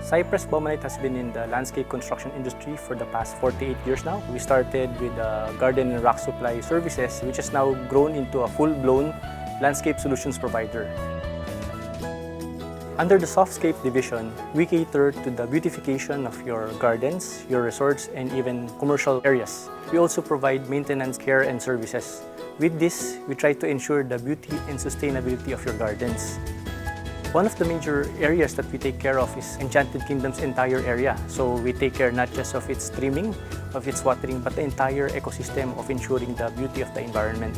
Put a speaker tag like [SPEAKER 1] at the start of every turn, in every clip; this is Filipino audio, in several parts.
[SPEAKER 1] Cypress Bomanite has been in the landscape construction industry for the past 48 years now. We started with garden and rock supply services, which has now grown into a full-blown landscape solutions provider. Under the Softscape division, we cater to the beautification of your gardens, your resorts, and even commercial areas. We also provide maintenance, care, and services. With this, we try to ensure the beauty and sustainability of your gardens. One of the major areas that we take care of is Enchanted Kingdom's entire area. So we take care not just of its trimming, of its watering, but the entire ecosystem of ensuring the beauty of the environment.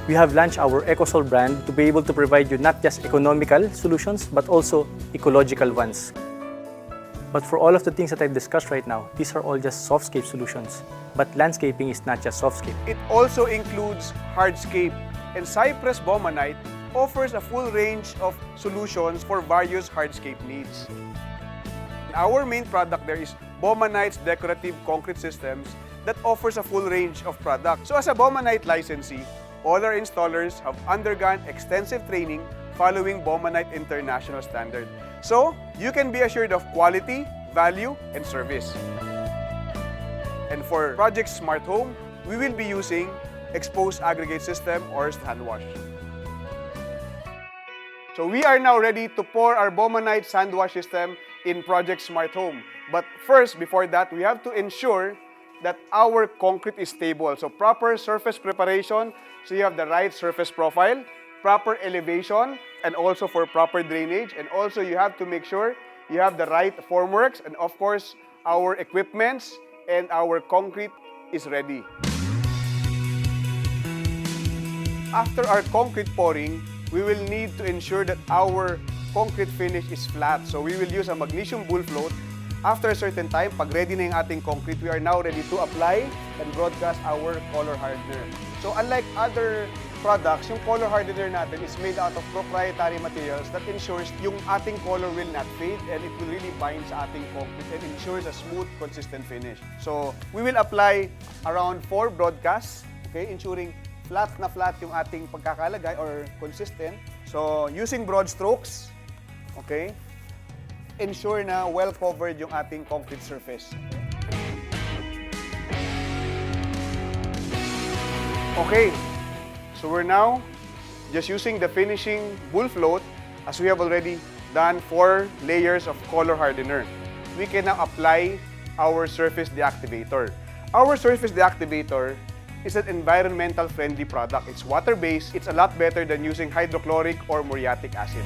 [SPEAKER 1] We have launched our EcoSol brand to be able to provide you not just economical solutions, but also ecological ones. But for all of the things that I've discussed right now, these are all just Softscape solutions. But landscaping is not just Softscape.
[SPEAKER 2] It also includes Hardscape, and Cypress Bomanite offers a full range of solutions for various hardscape needs. Our main product there is Bomanite's decorative concrete systems that offers a full range of products. So as a Bomanite licensee, all our installers have undergone extensive training following Bomanite International Standard. So you can be assured of quality, value, and service. And for Project Smart Home, we will be using exposed aggregate system or sand wash. So we are now ready to pour our Bomanite sand wash system in Project Smart Home. But first, before that, we have to ensure that our concrete is stable. So proper surface preparation, so you have the right surface profile, proper elevation, and also for proper drainage. And also you have to make sure you have the right formworks, and of course, our equipments and our concrete is ready. After our concrete pouring, we will need to ensure that our concrete finish is flat. So we will use a magnesium bull float. After a certain time, pag ready na yung ating concrete, we are now ready to apply and broadcast our color hardener. So unlike other products, yung color hardener natin is made out of proprietary materials that ensures yung ating color will not fade and it will really bind sa ating concrete and ensures a smooth, consistent finish. So we will apply around 4 broadcasts, okay, ensuring flat na flat yung ating pagkakalagay or consistent. So using broad strokes, okay, ensure na well-covered yung ating concrete surface. Okay, so we're now just using the finishing bull float as we have already done 4 layers of color hardener. We can now apply our surface deactivator. Our surface deactivator is an environmental friendly product. It's water-based. It's a lot better than using hydrochloric or muriatic acid.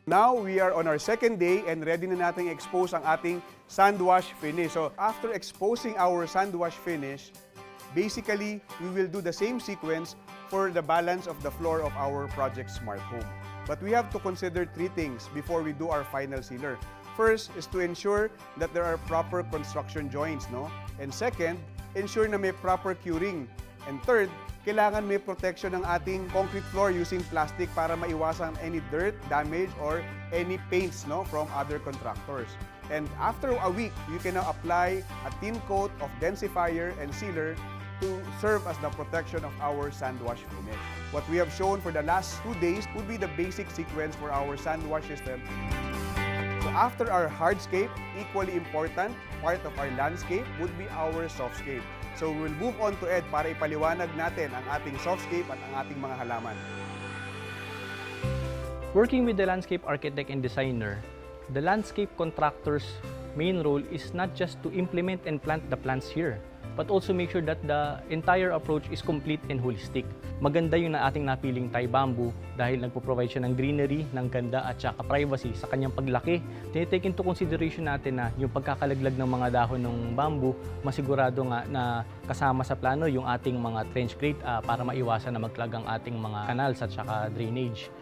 [SPEAKER 2] Now, we are on our second day and ready na nating expose ang ating sand wash finish. So, after exposing our sand wash finish, basically, we will do the same sequence for the balance of the floor of our Project Smart Home. But we have to consider 3 things before we do our final sealer. First is to ensure that there are proper construction joints, no? And second, ensure na may proper curing. And third, kailangan may protection ng ating concrete floor using plastic para maiwasan any dirt, damage, or any paints, no, from other contractors. And after a week, you can now apply a thin coat of densifier and sealer to serve as the protection of our sand wash finish. What we have shown for the last 2 days would be the basic sequence for our sand wash system. So after our hardscape, equally important part of our landscape would be our softscape. So we'll move on to Ed para ipaliwanag natin ang ating softscape at ang ating mga halaman.
[SPEAKER 1] Working with the landscape architect and designer, the landscape contractor's main role is not just to implement and plant the plants here, but also make sure that the entire approach is complete and holistic. Maganda yung ating napiling Thai bamboo dahil nagpo-provide siya ng greenery, ng ganda at saka privacy sa kanyang paglaki. Take into consideration natin na yung pagkakalaglag ng mga dahon ng bamboo, masigurado nga na kasama sa plano yung ating mga trench grate para maiwasan na magklag ang ating mga canals at saka drainage.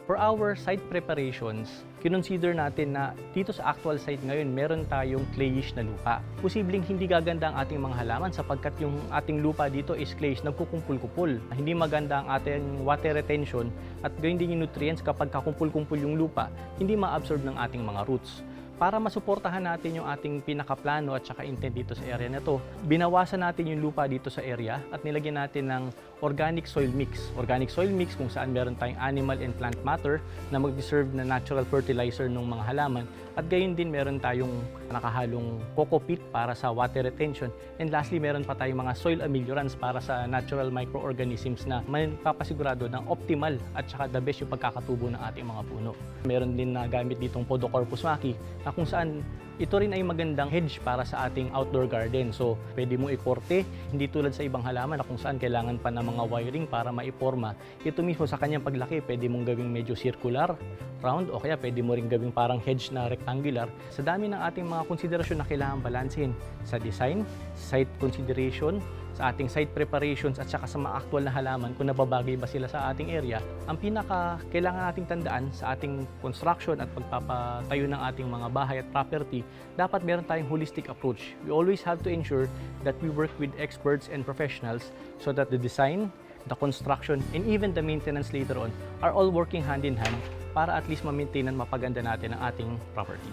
[SPEAKER 1] For our site preparations, kinonsider natin na dito sa actual site ngayon, meron tayong clayish na lupa. Posibleng hindi gaganda ang ating mga halaman sapagkat yung ating lupa dito is clayish, nagkukumpul-kupul. Hindi maganda ang ating water retention at gayon din yung nutrients kapag kakumpul-kumpul yung lupa, hindi ma-absorb ng ating mga roots. Para masuportahan natin yung ating pinakaplano at saka intent dito sa area na to, binawasan natin yung lupa dito sa area at nilagyan natin ng organic soil mix. Organic soil mix kung saan meron tayong animal and plant matter na mag-deserve na natural fertilizer ng mga halaman. At gayon din meron tayong nakahalong coco peat para sa water retention. And lastly, meron pa tayong mga soil ameliorants para sa natural microorganisms na may papasigurado ng optimal at saka the best yung pagkakatubo ng ating mga puno. Meron din na gamit ditong Podocarpus maki na kung saan ito rin ay magandang hedge para sa ating outdoor garden. So, pwede mong ikorte, hindi tulad sa ibang halaman na kung saan kailangan pa ng mga wiring para maiporma. Ito mismo sa kanyang paglaki, pwede mong gawing medyo circular, round, o kaya pwede mo rin gawing parang hedge na rectangular. Sa dami ng ating mga konsiderasyon na kailangan balansehin sa design, site consideration, sa ating site preparations at saka sa mga actual na halaman kung nababagay ba sila sa ating area, ang pinaka kailangan nating tandaan sa ating construction at pagpapatayo ng ating mga bahay at property, dapat meron tayong holistic approach. We always have to ensure that we work with experts and professionals so that the design, the construction, and even the maintenance later on are all working hand in hand para at least ma-maintain at mapaganda natin ang ating property.